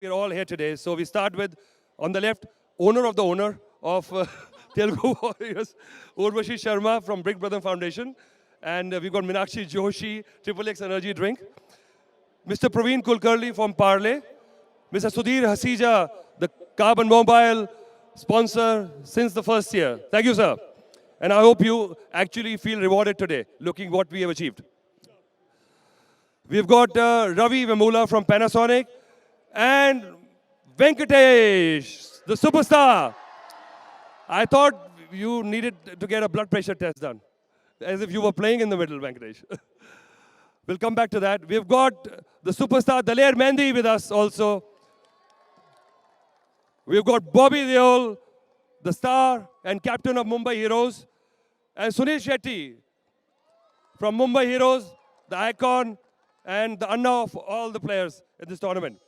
We're all here today. So we start with, on the left, owner of the owner of Telugu Warriors, Urvashi Sharma from Big Brother Foundation. And we've got Minakshi Joshi, Triple X Energy Drink. Mr. Praveen Kulkarni from Parle. Mr. Sudhir Hasija, the Carbon Mobile sponsor since the first year. Thank you, sir. And I hope you actually feel rewarded today, looking what we have achieved. We've got Ravi Vemula from Panasonic and Venkatesh, the superstar. I thought you needed to get a blood pressure test done, as if you were playing in the middle, Venkatesh. We'll come back to that. We've got the superstar Daler Mehndi with us also. We've got Bobby Deol, the star and captain of Mumbai Heroes, and Sunil Shetty from Mumbai Heroes, the icon and the Anna of all the players in this tournament.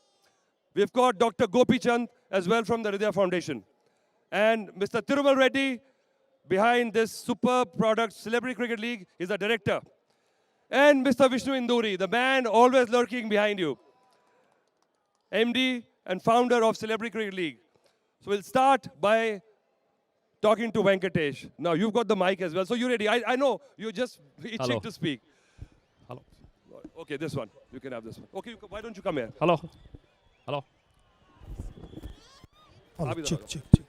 We've got Dr. Gopi Chand as well from the Hridaya Foundation. And Mr. Thirumal Reddy, behind this superb product, Celebrity Cricket League, is the director. And Mr. Vishnu Induri, the man always lurking behind you, MD and founder of Celebrity Cricket League. So we'll start by talking to Venkatesh. Now, you've got the mic as well, so you're ready. I know you're just itching Hello. to speak. Hello. Okay, this one. You can have this one. Okay, why don't you come here? Hello. Hello. Abhi Check, Dawada. check, check.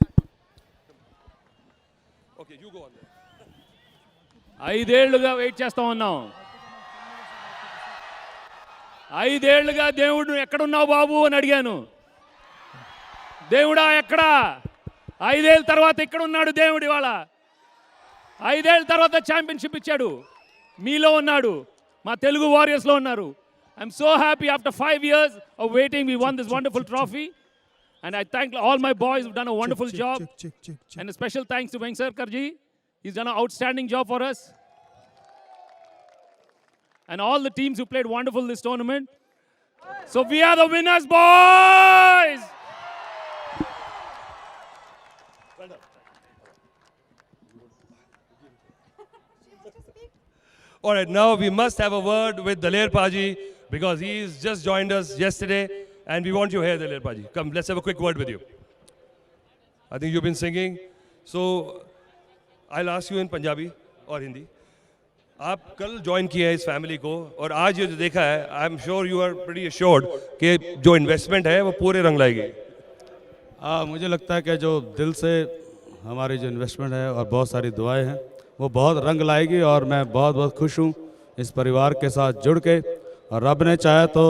Okay, you go on there. 5 ఏళ్లుగా wait చేస్తా ఉన్నాం. 5 ఏళ్లుగా దేవుడు ఎక్కడున్నావు బాబు అని అడిగాను. దేవుడా ఎక్కడా? 5 ఏళ్ళ తర్వాత ఇక్కడ ఉన్నాడు దేవుడు ఇవాళ. 5 ఏళ్ళ తర్వాత ఛాంపియన్షిప్ ఇచ్చాడు. మీలో ఉన్నాడు. మా తెలుగు వారియర్స్లో ఉన్నారు. I'm so happy after 5 years of waiting we won this wonderful trophy. And I thank all my boys who've done a wonderful job. Check. And a special thanks to Venk Sarkarji. He's done an outstanding job for us. And all the teams who played wonderful this tournament. So we are the winners, boys! All right, now we must have a word with Daler Paji because he's just joined us yesterday and we want you here, Daler Paji. Come, let's have a quick word with you. I think you've been singing. So I'll ask you in Punjabi or Hindi. आप कल join किए हैं इस family को और आज ये जो देखा है I am sure you are pretty assured कि जो इन्वेस्टमेंट है वो पूरे रंग लाएगी. मुझे लगता है कि जो दिल से हमारी जो इन्वेस्टमेंट है और बहुत सारी दुआएं हैं वो बहुत रंग लाएगी और मैं बहुत बहुत खुश हूँ इस परिवार के साथ जुड़ के और रब ने चाहा तो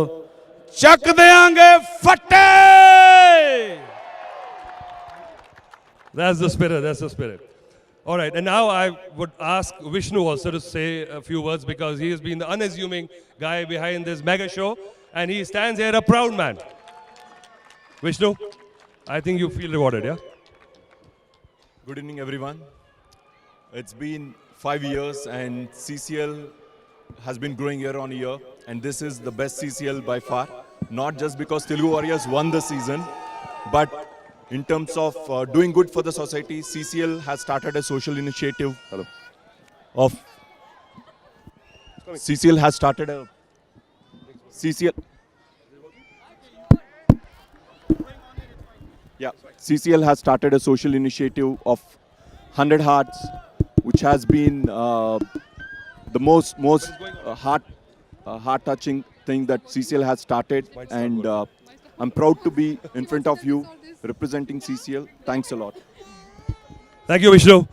चक देंगे फटे. That's the spirit, that's the spirit. All right, and now I would ask Vishnu also to say a few words because he has been the unassuming guy behind this mega show and he stands here a proud man. Vishnu, I think you feel rewarded, yeah? Good evening, everyone. It's been 5 years and CCL has been growing year on year, and this is the best CCL by far. Not just because Telugu Warriors won the season, but in terms of doing good for the society, CCL has started a social initiative of CCL has started a CCL. Yeah, CCL has started a social initiative of 100 Hearts, which has been the most heart-touching thing that CCL has started, and I'm proud to be in front of you representing CCL. Thanks a lot. Thank you, Vishnu.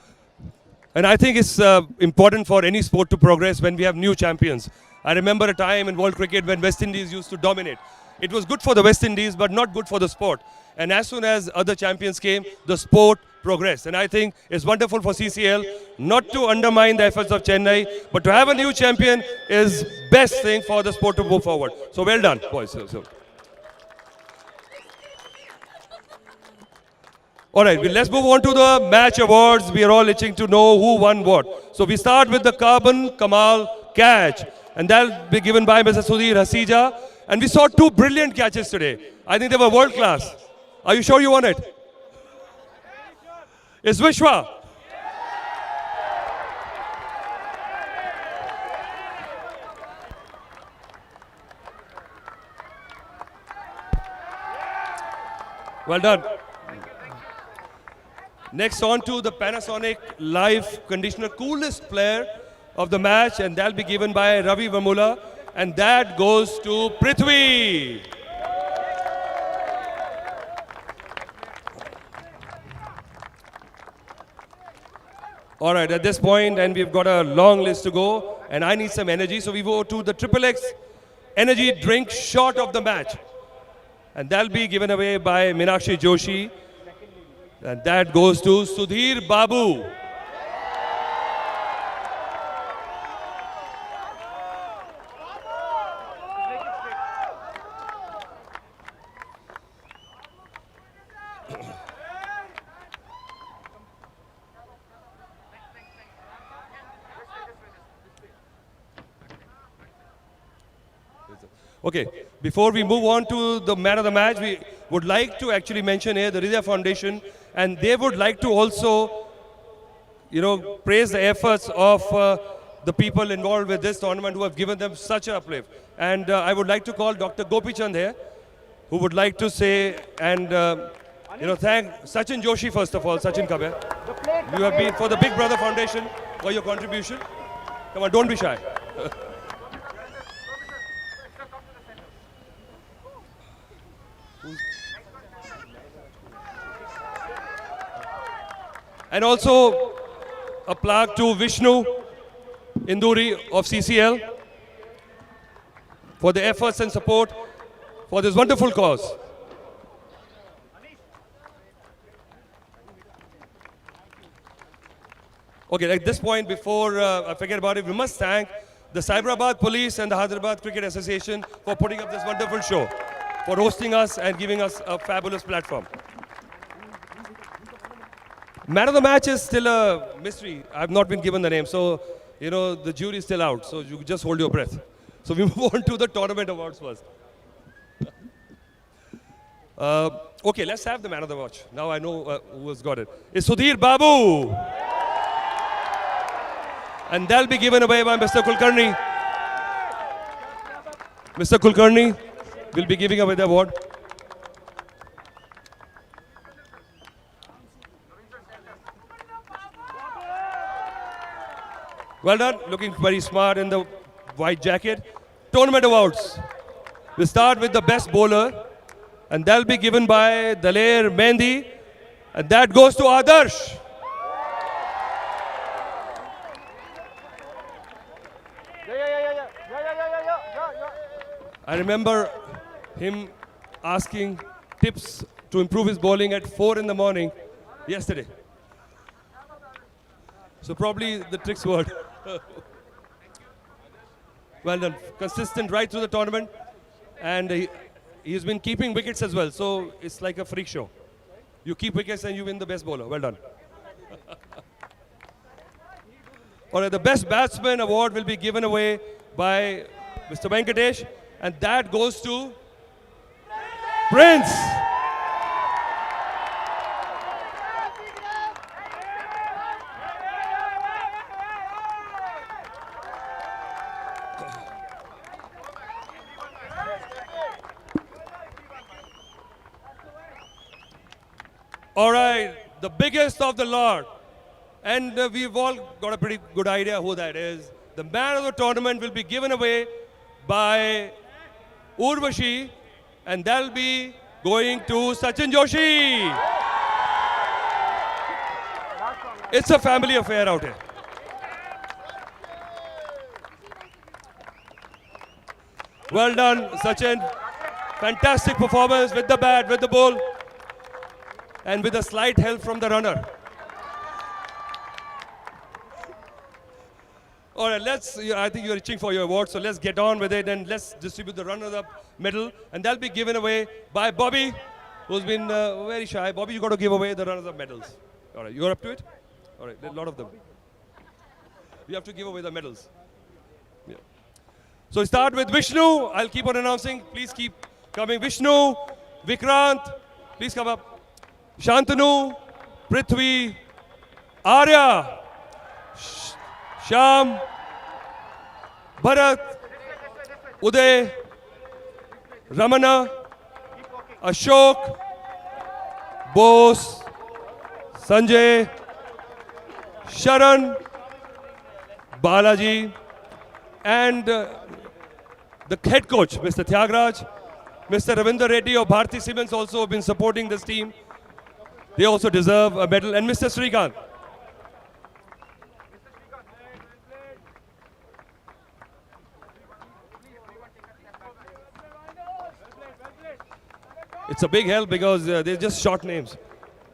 And I think it's important for any sport to progress when we have new champions. I remember a time in world cricket when West Indies used to dominate. It was good for the West Indies, but not good for the sport. And as soon as other champions came, the sport progressed. And I think it's wonderful for CCL not to undermine the efforts of Chennai, but to have a new champion is best thing for the sport to move forward. So well done, boys. All right, let's move on to the match awards. We are all itching to know who won what. So we start with the Carbon Kamal catch. And that'll be given by Mr. Sudhir Hasija. And we saw 2 brilliant catches today. I think they were world class. Are you sure you won it? It's Vishwa. Well done. Next on to the Panasonic Live Conditioner coolest player of the match, and that'll be given by Ravi Vamula, and that goes to Prithvi. All right, at this point, and we've got a long list to go, and I need some energy, so we go to the Triple X energy drink shot of the match. And that'll be given away by Meenakshi Joshi. And that goes to Sudhir Babu. Okay, before we move on to the man of the match, we would like to actually mention here the Ridya Foundation, and they would like to also, praise the efforts of the people involved with this tournament who have given them such a uplift. And I would like to call Dr. Gopi Chand here, who would like to say and, thank Sachin Joshi first of all, Sachin Kabya. You have been for the Big Brother Foundation for your contribution. Come on, don't be shy. And also a plaque to Vishnu Induri of CCL for the efforts and support for this wonderful cause. Okay, at this point, before I forget about it, we must thank the Cyberabad Police and the Hyderabad Cricket Association for putting up this wonderful show, for hosting us and giving us a fabulous platform. Man of the match is still a mystery. I've not been given the name, so the jury is still out. So you just hold your breath. So we move on to the tournament awards first. Okay, let's have the man of the match. Now I know who has got it. It's Sudhir Babu, and that'll be given away by Mr. Kulkarni. Mr. Kulkarni will be giving away the award. Well done, looking very smart in the white jacket. Tournament awards. We start with the best bowler, and that'll be given by Daler Mehndi, and that goes to Adarsh. I remember him asking tips to improve his bowling at 4 in the morning yesterday. So probably the tricks worked. Well done. Consistent right through the tournament. And he's been keeping wickets as well. So it's like a freak show. You keep wickets and you win the best bowler. Well done. All right, the best batsman award will be given away by Mr. Venkatesh. And that goes to Prince. All right, the biggest of the lot. And we've all got a pretty good idea who that is. The man of the tournament will be given away by Urvashi, and that'll be going to Sachin Joshi. It's a family affair out here. Well done, Sachin. Fantastic performance with the bat, with the ball, and with a slight help from the runner. All right, I think you're reaching for your award, so let's get on with it and let's distribute the runner-up medal. And that'll be given away by Bobby, who's been very shy. Bobby, you got to give away the runners-up medals. All right, you're up to it? All right, there are a lot of them. You have to give away the medals. Yeah. So start with Vishnu. I'll keep on announcing. Please keep coming. Vishnu, Vikrant, please come up. Shantanu, Prithvi, Arya, Shyam, Bharat, Uday, Ramana, Ashok, Bose, Sanjay, Sharan, Balaji, and the head coach, Mr. Tyagraj, Mr. Ravinder Reddy of Bharti Siemens also have been supporting this team. They also deserve a medal. And Mr. Srikanth. It's a big help because they're just short names.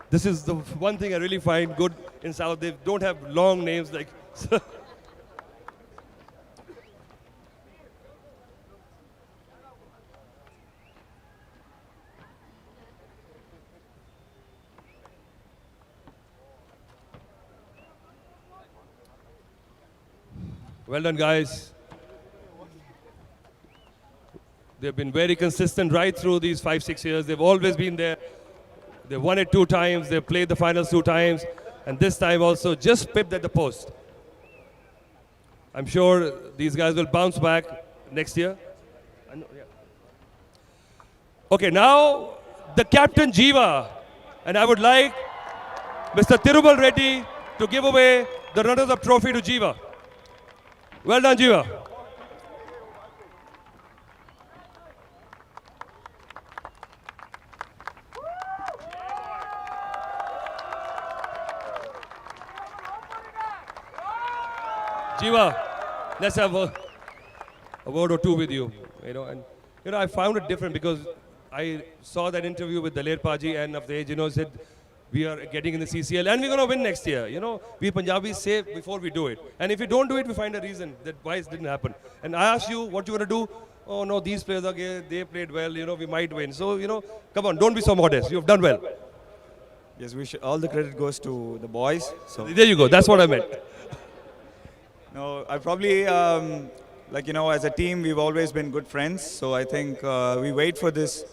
This is the one thing I really find good in South. They don't have long names like. Well done, guys. They've been very consistent right through these 5-6 years. They've always been there. They've won it 2 times. They've played the finals 2 times. And this time also just pipped at the post. I'm sure these guys will bounce back next year. Okay, now the captain Jiva. And I would like Mr. Tirubal Reddy to give away the runners-up trophy to Jiva. Well done, Jiva. Jiva, let's have a word or two with you. And I found it different because I saw that interview with Daler Paji and of the age, said we are getting in the CCL and we're going to win next year. We Punjabis say before we do it. And if we don't do it, we find a reason that why it didn't happen. And I asked you what you want to do. Oh no, these players are gay, they played well, we might win. So, come on, don't be so modest. You've done well. Yes, all the credit goes to the boys. So There you go. That's what I meant. no, I probably as a team we've always been good friends. So I think we wait for this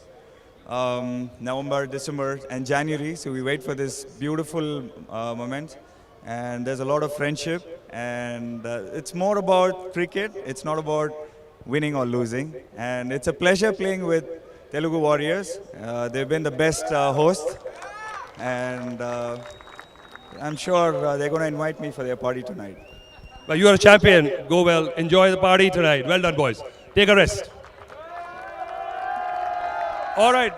November, December, and January. So we wait for this beautiful moment, and there's a lot of friendship. And it's more about cricket. It's not about winning or losing. And it's a pleasure playing with Telugu Warriors. They've been the best host, and I'm sure they're going to invite me for their party tonight. But you are a champion. Go well. Enjoy the party tonight. Well done, boys. Take a rest. All right.